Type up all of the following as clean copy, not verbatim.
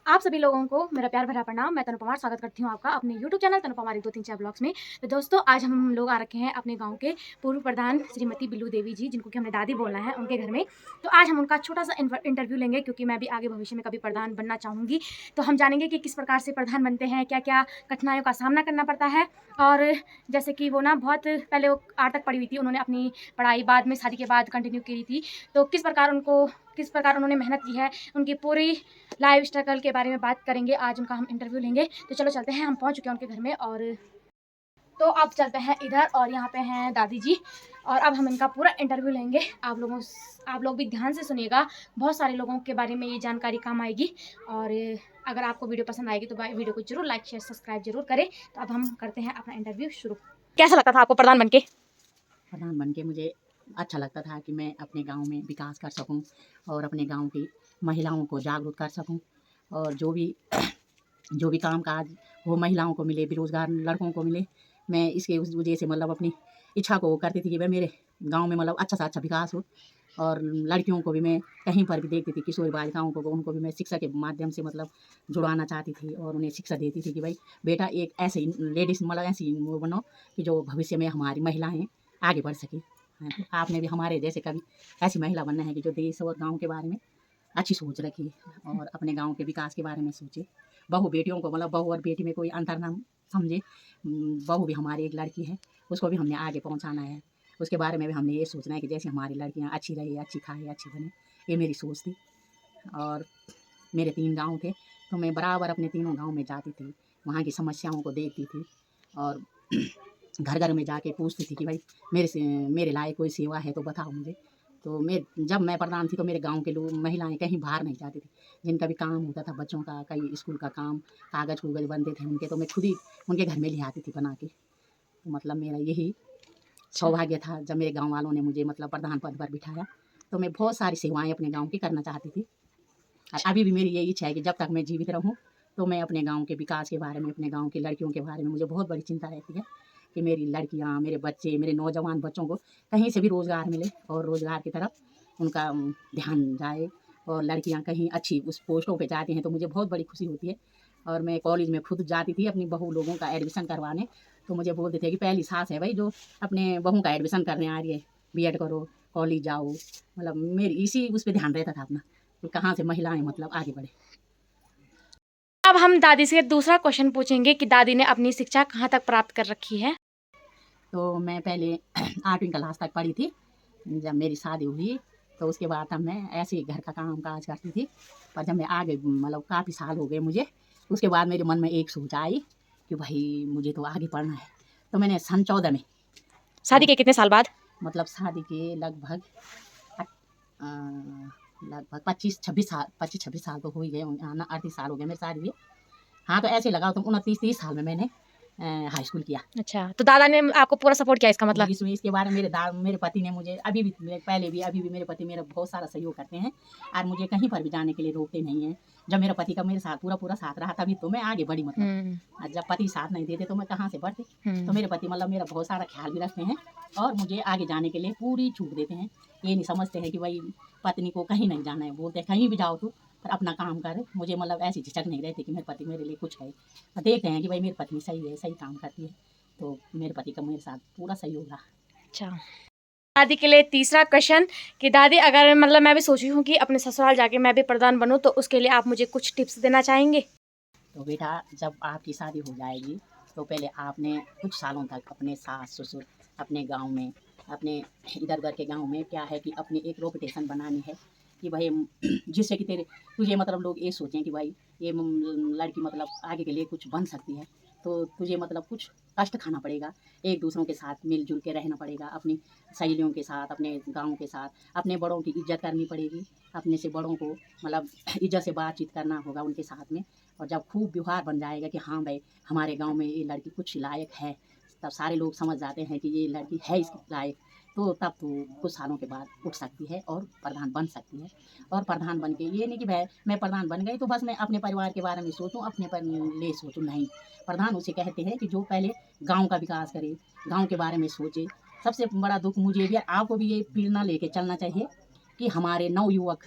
आप सभी लोगों को मेरा प्यार भरा प्रणाम। मैं तनु पवार स्वागत करती हूँ आपका अपने यूट्यूब चैनल तनु पवार 1 2 3 4 ब्लॉग्स में। तो दोस्तों, आज हम लोग आ रखे हैं अपने गांव के पूर्व प्रधान श्रीमती बिल्लू देवी जी, जिनको कि हमने दादी बोलना है, उनके घर में। तो आज हम उनका छोटा सा इंटरव्यू लेंगे, क्योंकि मैं भी आगे भविष्य में कभी प्रधान बनना चाहूँगी। तो हम जानेंगे कि किस प्रकार से प्रधान बनते हैं, क्या क्या कठिनाइयों का सामना करना पड़ता है। और जैसे कि वो ना बहुत पहले वो 8 तक पढ़ी हुई थी, उन्होंने अपनी पढ़ाई बाद में शादी के बाद कंटिन्यू की थी। तो किस प्रकार उन्होंने मेहनत की है, उनकी पूरी लाइफ स्ट्रगल के बारे में बात करेंगे। आज उनका हम इंटरव्यू लेंगे। तो चलो चलते हैं, हम पहुंच चुके हैं उनके घर में। और तो अब चलते हैं इधर, और यहाँ पे हैं दादी जी, और अब हम इनका पूरा इंटरव्यू लेंगे। आप लोग भी ध्यान से सुनिएगा, बहुत सारे लोगों के बारे में ये जानकारी काम आएगी। और अगर आपको वीडियो पसंद आएगी तो वीडियो को जरूर लाइक शेयर सब्सक्राइब जरूर करें। तो अब हम करते हैं अपना इंटरव्यू शुरू। कैसा लगता था आपको प्रधान बनके? प्रधान बन के मुझे अच्छा लगता था कि मैं अपने गांव में विकास कर सकूं और अपने गांव की महिलाओं को जागरूक कर सकूं, और जो भी काम काज वो महिलाओं को मिले, बेरोजगार लड़कों को मिले। मैं इसके उस वजह से मतलब अपनी इच्छा को करती थी कि भाई मेरे गांव में मतलब अच्छा से अच्छा विकास हो। और लड़कियों को भी मैं कहीं पर भी देखती थी, किशोरी बालिकाओं को, उनको भी मैं शिक्षा के माध्यम से मतलब जुड़वाना चाहती थी, और उन्हें शिक्षा देती थी कि भाई बेटा एक ऐसी लेडीज़ मतलब ऐसी वो बनो कि जो भविष्य में हमारी महिलाएं आगे बढ़ सकें। हाँ, तो आपने भी हमारे जैसे कभी ऐसी महिला बनना है कि जो देश और गांव के बारे में अच्छी सोच रखे और अपने गांव के विकास के बारे में सोचे। बहू बेटियों को मतलब बहू और बेटी में कोई अंतर ना समझे। बहू भी हमारी एक लड़की है, उसको भी हमने आगे पहुंचाना है। उसके बारे में भी हमने ये सोचना है कि जैसे हमारी लड़कियां अच्छी रहे, अच्छी खाए, अच्छी बने। ये मेरी सोच थी। और मेरे 3 गांव थे, तो मैं बराबर अपने तीनों गांव में जाती थी, वहाँ की समस्याओं को देखती थी, और घर घर में जाके पूछती थी कि भाई मेरे लायक कोई सेवा है तो बताओ मुझे। तो जब मैं प्रधान थी तो मेरे गांव के लोग महिलाएं कहीं बाहर नहीं जाती थी। जिनका भी काम होता था, बच्चों का कई स्कूल का काम, कागज़ कुगज बनते थे उनके, तो मैं खुद ही उनके घर में ले आती थी बना के। तो मतलब मेरा यही सौभाग्य था जब मेरे गाँव वालों ने मुझे मतलब प्रधान पद पर बिठाया। तो मैं बहुत सारी सेवाएँ अपने गाँव की करना चाहती थी, और अभी भी मेरी यही इच्छा है कि जब तक मैं जीवित रहूँ तो मैं अपने गाँव के विकास के बारे में, अपने गाँव की लड़कियों के बारे में मुझे बहुत बड़ी चिंता रहती है कि मेरी लड़कियाँ, मेरे बच्चे, मेरे नौजवान बच्चों को कहीं से भी रोज़गार मिले, और रोज़गार की तरफ उनका ध्यान जाए। और लड़कियाँ कहीं अच्छी उस पोस्टों पे जाती हैं तो मुझे बहुत बड़ी खुशी होती है। और मैं कॉलेज में खुद जाती थी अपनी बहू लोगों का एडमिशन करवाने, तो मुझे बोलते थे कि पहली सास है भाई जो अपने बहू का एडमिशन करने आ रही है, बीएड करो, कॉलेज जाओ। मतलब मेरी इसी उस पे ध्यान रहता था अपना कि कहाँ से महिलाएं मतलब आगे बढ़े। अब हम दादी से दूसरा क्वेश्चन पूछेंगे कि दादी ने अपनी शिक्षा कहाँ तक प्राप्त कर रखी है। तो मैं पहले 8वीं क्लास तक पढ़ी थी। जब मेरी शादी हुई तो उसके बाद तब मैं ऐसे ही घर का काम काज करती थी। पर जब मैं आगे मतलब काफ़ी साल हो गए मुझे, उसके बाद मेरे मन में एक सोच आई कि भाई मुझे तो आगे पढ़ना है। तो मैंने सन 14 में शादी के कितने साल बाद? मतलब शादी के लगभग अ, लगभग 25-26 साल तो हो ही गए होंगे। हाँ ना, 38 साल हो गए मेरी शादी हुए। हाँ, तो ऐसे लगाओ तुम 29-30 साल में मैंने हाई स्कूल किया। अच्छा, तो दादा ने आपको पूरा सपोर्ट किया, इसका तो मतलब? इसके बारे में मेरे पति ने मुझे अभी भी, पहले भी अभी भी मेरे पति मेरा बहुत सारा सहयोग करते हैं, और मुझे कहीं पर भी जाने के लिए रोकते नहीं हैं। जब मेरे पति का मेरे साथ पूरा साथ रहा तभी तो मैं आगे बढ़ी मतलब। और जब पति साथ नहीं देते तो मैं कहाँ से बढ़ती। तो मेरे पति मतलब मेरा बहुत सारा ख्याल भी रखते हैं, और मुझे आगे जाने के लिए पूरी छूट देते हैं। ये नहीं समझते हैं कि भाई पत्नी को कहीं नहीं जाना है, बोलते हैं कहीं भी जाओ तू पर अपना काम कर। मुझे मतलब ऐसी झिझक नहीं रहती कि मेरे पति मेरे लिए कुछ है। देखते हैं कि भाई मेरी पत्नी सही है, सही काम करती है, तो मेरे पति का मेरे साथ पूरा सहयोग रहा। अच्छा, दादी के लिए तीसरा क्वेश्चन कि दादी, अगर मतलब मैं भी सोची हूँ कि अपने ससुराल जाके मैं भी प्रधान बनूँ, तो उसके लिए आप मुझे कुछ टिप्स देना चाहेंगे? तो बेटा जब आपकी शादी हो जाएगी तो पहले आपने कुछ सालों तक अपने सास ससुर, अपने गांव में, अपने इधर उधर के गांव में क्या है कि अपनी एक रेपुटेशन बनानी है कि भाई जिससे कि तुझे मतलब लोग ये सोचें कि भाई ये लड़की मतलब आगे के लिए कुछ बन सकती है। तो तुझे मतलब कुछ कष्ट खाना पड़ेगा, एक दूसरों के साथ मिलजुल के रहना पड़ेगा, अपनी सहेलियों के साथ, अपने गाँव के साथ, अपने बड़ों की इज्जत करनी पड़ेगी, अपने से बड़ों को मतलब इज्जत से बातचीत करना होगा उनके साथ में। और जब खूब व्यवहार बन जाएगा कि हाँ भाई हमारे गांव में ये लड़की कुछ लायक है, तब सारे लोग समझ जाते हैं कि ये लड़की है इसकी लायक, तो तब तो कुछ सालों के बाद उठ सकती है और प्रधान बन सकती है। और प्रधान बन के ये नहीं कि भाई मैं प्रधान बन गई तो बस मैं अपने परिवार के बारे में सोचूं, अपने पर ले सोचूं, नहीं। प्रधान उसे कहते हैं कि जो पहले गाँव का विकास करे, गाँव के बारे में सोचे। सबसे बड़ा दुख मुझे भी आपको भी ये प्रेरणा लेके चलना चाहिए कि हमारे नवयुवक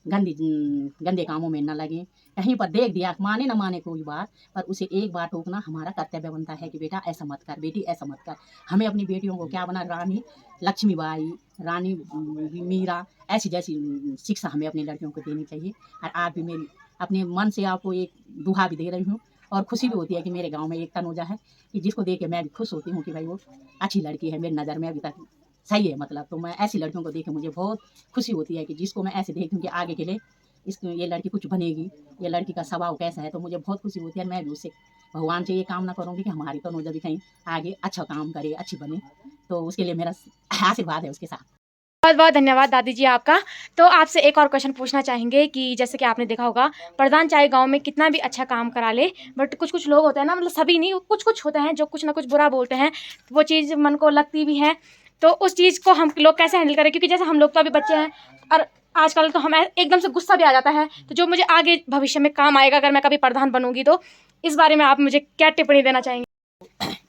गंदे कामों में न लगें। कहीं पर देख दिया, माने न माने कोई बात, पर उसे एक बार टोकना हमारा कर्तव्य बनता है कि बेटा ऐसा मत कर, बेटी ऐसा मत कर। हमें अपनी बेटियों को क्या बना, रानी लक्ष्मीबाई, रानी मीरा, ऐसी जैसी शिक्षा हमें अपनी लड़कियों को देनी चाहिए। और आज भी मेरी अपने मन से आपको एक दुआ भी दे रही हूँ, और खुशी भी होती है कि मेरे गाँव में एक तनुजा है कि जिसको देख के मैं भी खुश होती हूँ कि भाई वो अच्छी लड़की है, मेरी नज़र में अभी तक सही है। मतलब तो मैं ऐसी लड़कियों को देख के मुझे बहुत खुशी होती है कि जिसको मैं ऐसे देखती हूँ कि आगे के लिए ये लड़की कुछ बनेगी, ये लड़की का स्वभाव कैसा है, तो मुझे बहुत खुशी होती है। मैं भी उससे भगवान से ये कामना करूँगी कि हमारी तनुजा भी कहीं आगे अच्छा काम करे, अच्छी बने। तो उसके लिए मेरा आशीर्वाद है उसके साथ। बहुत बहुत धन्यवाद दादी जी आपका। तो आपसे एक और क्वेश्चन पूछना चाहेंगे कि जैसे कि आपने देखा होगा, प्रधान चाहे गांव में कितना भी अच्छा काम करा ले, बट कुछ कुछ लोग होते हैं ना, मतलब सभी नहीं, कुछ कुछ होते हैं जो कुछ ना कुछ बुरा बोलते हैं, वो चीज़ मन को लगती भी है। तो उस चीज़ को हम लोग कैसे हैंडल करें, क्योंकि जैसे हम लोग तो अभी बच्चे हैं और आजकल तो हमें एकदम से गुस्सा भी आ जाता है, तो जो मुझे आगे भविष्य में काम आएगा अगर मैं कभी प्रधान बनूंगी, तो इस बारे में आप मुझे क्या टिप्पणी देना चाहेंगे?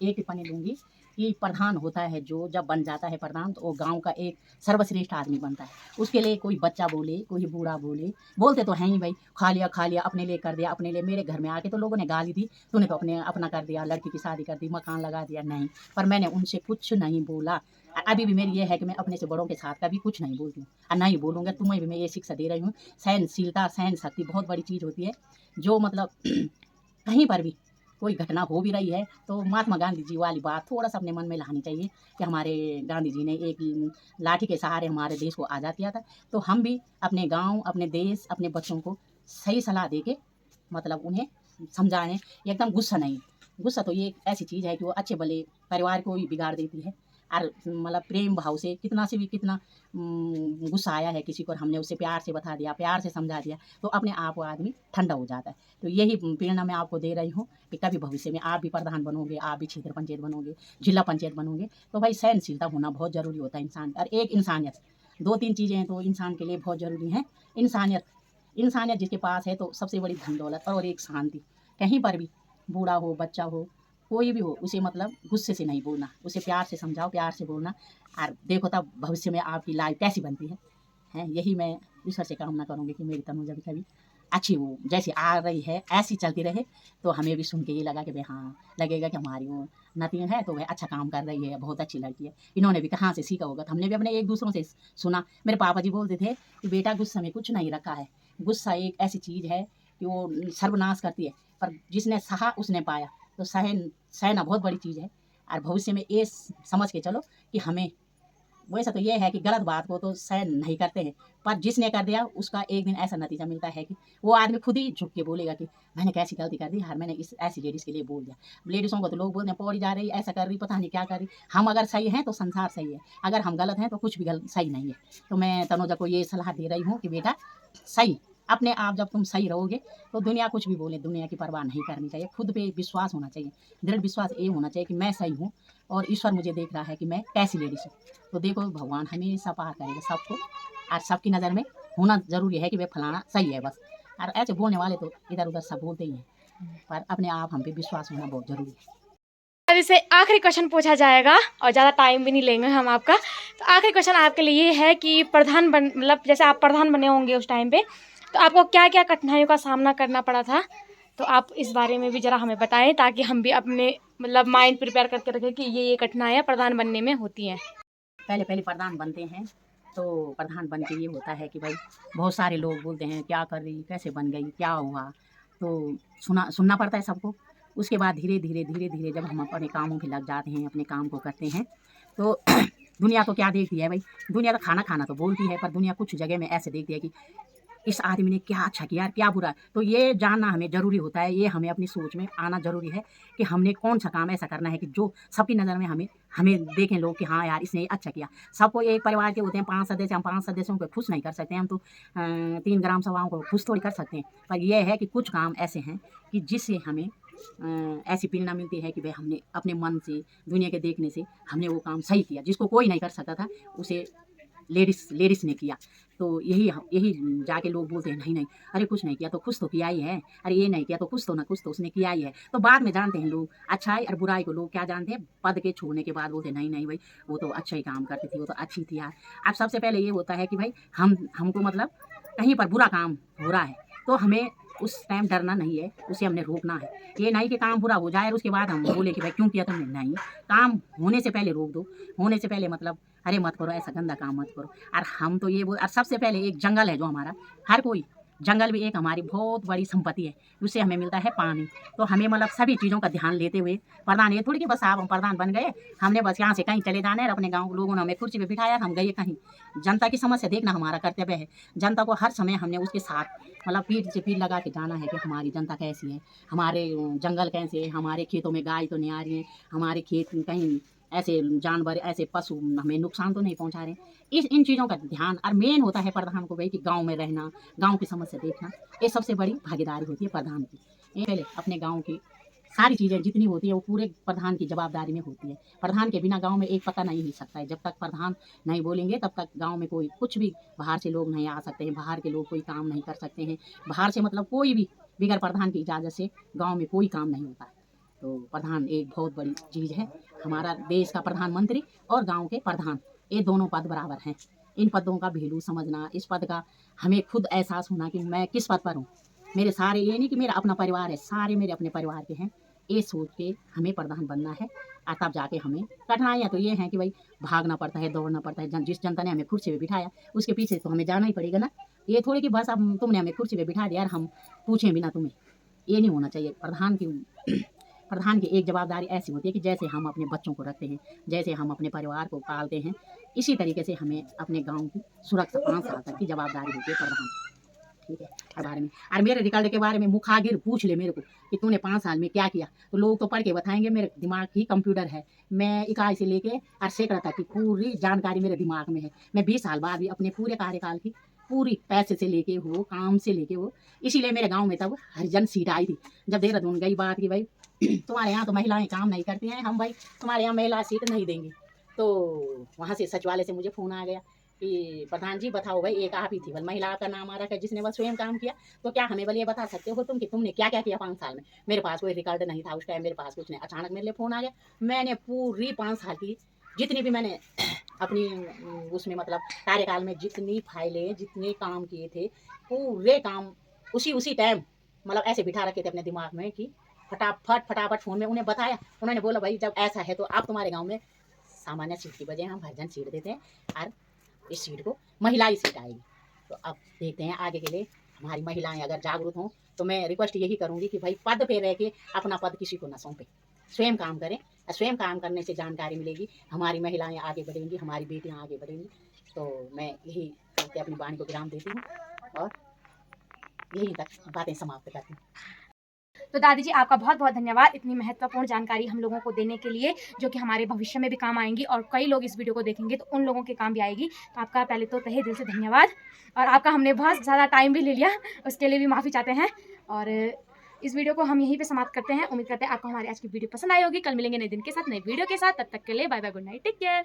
एक टिप्पणी दूंगी कि प्रधान होता है जो जब बन जाता है प्रधान, तो वो गांव का एक सर्वश्रेष्ठ आदमी बनता है। उसके लिए कोई बच्चा बोले, कोई बूढ़ा बोले, बोलते तो हैं ही भाई, खा लिया, अपने लिए कर दिया, अपने लिए। मेरे घर में आके तो लोगों ने गाली दी, तूने तो अपना कर दिया, लड़की की शादी कर दी, मकान लगा दिया। नहीं, पर मैंने उनसे कुछ नहीं बोला। अभी भी मेरी ये है कि मैं अपने से बड़ों के साथ कभी कुछ नहीं बोलती हूँ, और नहीं बोलूँगा। तुम्हें भी मैं ये शिक्षा दे रही हूँ। सहनशीलता, सहन शक्ति बहुत बड़ी चीज़ होती है। जो मतलब कहीं पर भी कोई घटना हो भी रही है, तो महात्मा गांधी जी वाली बात थोड़ा सा अपने मन में लानी चाहिए कि हमारे गांधी जी ने एक लाठी के सहारे हमारे देश को आज़ाद किया था। तो हम भी अपने गांव, अपने देश, अपने बच्चों को सही सलाह दे के मतलब उन्हें समझाएं। एकदम गुस्सा नहीं। गुस्सा तो ये एक ऐसी चीज़ है कि वो अच्छे भले परिवार को ही बिगाड़ देती है। और मतलब प्रेम भाव से कितना से भी कितना गुस्सा आया है किसी को, और हमने उसे प्यार से बता दिया, प्यार से समझा दिया, तो अपने आप वो आदमी ठंडा हो जाता है। तो यही प्रेरणा मैं आपको दे रही हूँ कि कभी भविष्य में आप भी प्रधान बनोगे, आप भी क्षेत्र पंचायत बनोगे, जिला पंचायत बनोगे, तो भाई सहनशीलता होना बहुत ज़रूरी होता है इंसान। और एक इंसानियत, दो तीन चीज़ें हैं तो इंसान के लिए बहुत ज़रूरी हैं। इंसानियत, इंसानियत जिसके पास है तो सबसे बड़ी धन दौलत, और एक शांति। कहीं पर भी बूढ़ा हो, बच्चा हो, कोई भी हो, उसे मतलब गुस्से से नहीं बोलना, उसे प्यार से समझाओ, प्यार से बोलना। और देखो तब भविष्य में आपकी लाइफ कैसी बनती है। यही मैं ईश्वर से कामना करूँगी कि मेरी तनुजा भी कभी अच्छी वो जैसी आ रही है ऐसी चलती रहे। तो हमें भी सुन के ये लगा कि भाई हाँ, लगेगा कि हमारी वो नतीन है तो वह अच्छा काम कर रही है, बहुत अच्छी लड़की है। इन्होंने भी कहाँ से सीखा होगा, तो हमने भी अपने एक दूसरों से सुना। मेरे पापा जी बोलते थे कि बेटा गुस्सा में कुछ नहीं रखा है, गुस्सा एक ऐसी चीज़ है कि वो सर्वनाश करती है, पर जिसने सहा उसने पाया। तो सहना बहुत बड़ी चीज़ है। और भविष्य में ये समझ के चलो कि हमें, वैसा तो ये है कि गलत बात को तो सहन नहीं करते हैं, पर जिसने कर दिया उसका एक दिन ऐसा नतीजा मिलता है कि वो आदमी खुद ही झुक के बोलेगा कि मैंने कैसी गलती कर दी यार, मैंने इस ऐसी लेडीज़ के लिए बोल दिया। लेडीज़ों को तो लोग बोलते हैं पौड़ी जा रही, ऐसा कर रही, पता नहीं क्या कर रही। हम अगर सही हैं तो संसार सही है, अगर हम गलत हैं तो कुछ भी गलत सही नहीं है। तो मैं तनुजा को ये सलाह दे रही हूँ कि बेटा सही, अपने आप जब तुम सही रहोगे तो दुनिया कुछ भी बोले, दुनिया की परवाह नहीं करनी चाहिए। खुद पे विश्वास होना चाहिए, दृढ़ विश्वास ये होना चाहिए कि मैं सही हूँ और ईश्वर मुझे देख रहा है कि मैं कैसी लेडीज़ हूँ। तो देखो भगवान हमेशा पार करेगा सबको, और सबकी नज़र में होना ज़रूरी है कि वे फलाना सही है बस। और ऐसे बोलने वाले तो इधर उधर सब बोलते ही हैं, पर अपने आप हम पे विश्वास होना बहुत ज़रूरी है। अब इससे आखिरी क्वेश्चन पूछा जाएगा और ज़्यादा टाइम भी नहीं लेंगे हम आपका। तो आखिरी क्वेश्चन आपके लिए ये है कि प्रधान बन मतलब जैसे आप प्रधान बने होंगे उस टाइम पे, तो आपको क्या क्या कठिनाइयों का सामना करना पड़ा था, तो आप इस बारे में भी ज़रा हमें बताएं ताकि हम भी अपने मतलब माइंड प्रिपेयर करके रखें कि ये कठिनाइयाँ प्रधान बनने में होती हैं। पहले पहले प्रधान बनते हैं तो प्रधान बन के ये होता है कि भाई बहुत सारे लोग बोलते हैं क्या कर रही, कैसे बन गई, क्या हुआ, तो सुनना पड़ता है सबको। उसके बाद धीरे धीरे धीरे धीरे जब हम अपने कामों पे लग जाते हैं, अपने काम को करते हैं, तो दुनिया तो क्या देखती है भाई, दुनिया तो खाना खाना तो बोलती है, पर दुनिया कुछ जगह में ऐसे देखती है कि इस आदमी ने क्या अच्छा किया, क्या बुरा। तो ये जानना हमें ज़रूरी होता है, ये हमें अपनी सोच में आना ज़रूरी है कि हमने कौन सा काम ऐसा करना है कि जो सबकी नज़र में हमें हमें देखें लोग कि हाँ यार इसने ये अच्छा किया। सबको एक परिवार के होते हैं 5 सदस्य, हम 5 सदस्यों को खुश नहीं कर सकते, हम तो 3 ग्राम सभाओं को खुश थोड़ी कर सकते हैं। पर यह है कि कुछ काम ऐसे हैं कि जिससे हमें ऐसी प्रेरणा मिलती है कि भाई हमने अपने मन से, दुनिया के देखने से हमने वो काम सही किया, जिसको कोई नहीं कर सकता था उसे लेडीज़ ने किया। तो यही जाके लोग बोलते हैं नहीं, अरे कुछ नहीं किया तो कुछ तो किया ही है, अरे ये नहीं किया तो कुछ तो उसने किया ही है। तो बाद में जानते हैं लोग, अच्छाई और बुराई को लोग क्या जानते हैं, पद के छोड़ने के बाद बोलते हैं नहीं भाई वो तो अच्छा ही काम करती थी, वो तो अच्छी थी यार। अब सबसे पहले ये होता है कि भाई हमको मतलब कहीं पर बुरा काम हो रहा है तो हमें उस टाइम डरना नहीं है, उसे हमने रोकना है। ये नहीं कि काम बुरा हो जाए और उसके बाद हम बोले कि भाई क्यों किया तुमने, नहीं, काम होने से पहले रोक दो। होने से पहले मतलब अरे मत करो, ऐसा गंदा काम मत करो। और हम तो ये और सबसे पहले एक जंगल है जो हमारा, हर कोई जंगल भी एक हमारी बहुत बड़ी संपत्ति है, उससे हमें मिलता है पानी। तो हमें मतलब सभी चीज़ों का ध्यान लेते हुए प्रधान, ये थोड़ी कि बस आप हम प्रधान बन गए, हमने बस यहाँ से कहीं चले जाना है और अपने गाँव के लोगों ने हमें कुर्सी पे बिठाया, हम गए कहीं। जनता की समस्या देखना हमारा कर्तव्य है। जनता को हर समय हमने उसके साथ मतलब पीठ से पीठ लगा के जाना है कि हमारी जनता कैसी है, हमारे जंगल कैसे है, हमारे खेतों में गाय तो नहीं आ रही है, हमारे खेत कहीं ऐसे जानवर ऐसे पशु हमें नुकसान तो नहीं पहुंचा रहे। इस इन चीज़ों का ध्यान और मेन होता है प्रधान को भाई कि गांव में रहना, गांव की समस्या देखना, ये सबसे बड़ी भागीदारी होती है प्रधान की। ये पहले अपने गांव की सारी चीज़ें जितनी होती है वो पूरे प्रधान की जवाबदारी में होती है। प्रधान के बिना गांव में एक पता नहीं हिल सकता है। जब तक प्रधान नहीं बोलेंगे तब तक गांव में कोई कुछ भी बाहर से लोग नहीं आ सकते हैं, बाहर के लोग कोई काम नहीं कर सकते हैं। बाहर से मतलब कोई भी बिगैर प्रधान की इजाज़त से गाँव में कोई काम नहीं होता है। तो प्रधान एक बहुत बड़ी चीज़ है। हमारा देश का प्रधानमंत्री और गांव के प्रधान, ये दोनों पद बराबर हैं। इन पदों का वैल्यू समझना, इस पद का हमें खुद एहसास होना कि मैं किस पद पर हूँ। मेरे सारे, ये नहीं कि मेरा अपना परिवार है, सारे मेरे अपने परिवार के हैं, ये सोच के हमें प्रधान बनना है। और तब जाके हमें कठिनाइयाँ तो ये हैं कि भाई भागना पड़ता है, दौड़ना पड़ता है। जिस जनता ने हमें कुर्सी पे बिठाया उसके पीछे तो हमें जाना ही पड़ेगा ना। ये थोड़ी कि बस अब तुमने हमें कुर्सी पे बिठा दिया और हम पूछें भी ना तुम्हें, ये नहीं होना चाहिए। प्रधान की एक जवाबदारी ऐसी होती है कि जैसे हम अपने बच्चों को रखते हैं, जैसे हम अपने परिवार को पालते हैं, इसी तरीके से हमें अपने गांव की सुरक्षा 5 साल तक की जवाबदारी होती है प्रधान। ठीक है, और बारे में और मेरे रिकॉर्ड के बारे में मुखागिर पूछ ले मेरे को कि तूने 5 साल में क्या किया, तो लोग तो पढ़ के बताएंगे। मेरे दिमाग ही कंप्यूटर है, मैं इकाई से लेके और सैकड़ा तक की पूरी जानकारी मेरे दिमाग में है। मैं 20 साल बाद भी अपने पूरे कार्यकाल की पूरी पैसे से लेके हो, काम से लेके हो, इसीलिए मेरे गाँव में तब हरिजन सीट आई थी। जब देहरादून गई बात की भाई तुम्हारे यहाँ तो महिलाएं काम नहीं करती हैं, हम भाई तुम्हारे यहाँ महिला सीट नहीं देंगे। तो वहाँ से सचिवालय से मुझे फ़ोन आ गया कि प्रधान जी बताओ भाई, एक आप ही थी बल महिला का नाम आ रखा है जिसने बस स्वयं काम किया, तो क्या हमें बल ये बता सकते हो तुम कि तुमने क्या क्या किया 5 साल में। मेरे पास कोई रिकॉर्ड नहीं था उस टाइम, मेरे पास कुछ नहीं। अचानक मेरे लिए फ़ोन आ गया। मैंने पूरी 5 साल की जितनी भी मैंने अपनी उसमें मतलब कार्यकाल में जितनी फाइलें जितने काम किए थे, पूरे काम उसी टाइम मतलब ऐसे बिठा रखे थे अपने दिमाग में कि फटाफट फ़ोन में उन्हें बताया। उन्होंने बोला भाई जब ऐसा है तो आप तुम्हारे गाँव में सामान्य सीट की बजाय हम हरिजन सीट देते हैं और इस सीट को महिला सीट आएगी। तो अब देखते हैं आगे के लिए हमारी महिलाएं अगर जागरूक हों तो मैं रिक्वेस्ट यही करूँगी कि भाई पद पे रह के अपना पद किसी को ना सौंपें, स्वयं काम करें। स्वयं काम करने से जानकारी मिलेगी, हमारी महिलाएं आगे बढ़ेंगी, हमारी बेटियां आगे बढ़ेंगी। तो मैं यही करके अपनी वाणी को विराम देती हूँ और यहीं तक बातें समाप्त करती हूँ। तो दादी जी आपका बहुत बहुत धन्यवाद इतनी महत्वपूर्ण जानकारी हम लोगों को देने के लिए, जो कि हमारे भविष्य में भी काम आएंगी और कई लोग इस वीडियो को देखेंगे तो उन लोगों के काम भी आएगी। तो आपका पहले तो तहे दिल से धन्यवाद, और आपका हमने बहुत ज़्यादा टाइम भी ले लिया, उसके लिए भी माफ़ी चाहते हैं। और इस वीडियो को हम यहीं पे समाप्त करते हैं। उम्मीद करते हैं आपको हमारी आज की वीडियो पसंद आई होगी। कल मिलेंगे नए दिन के साथ, नए वीडियो के साथ। तब तक के लिए bye bye, good night, take care.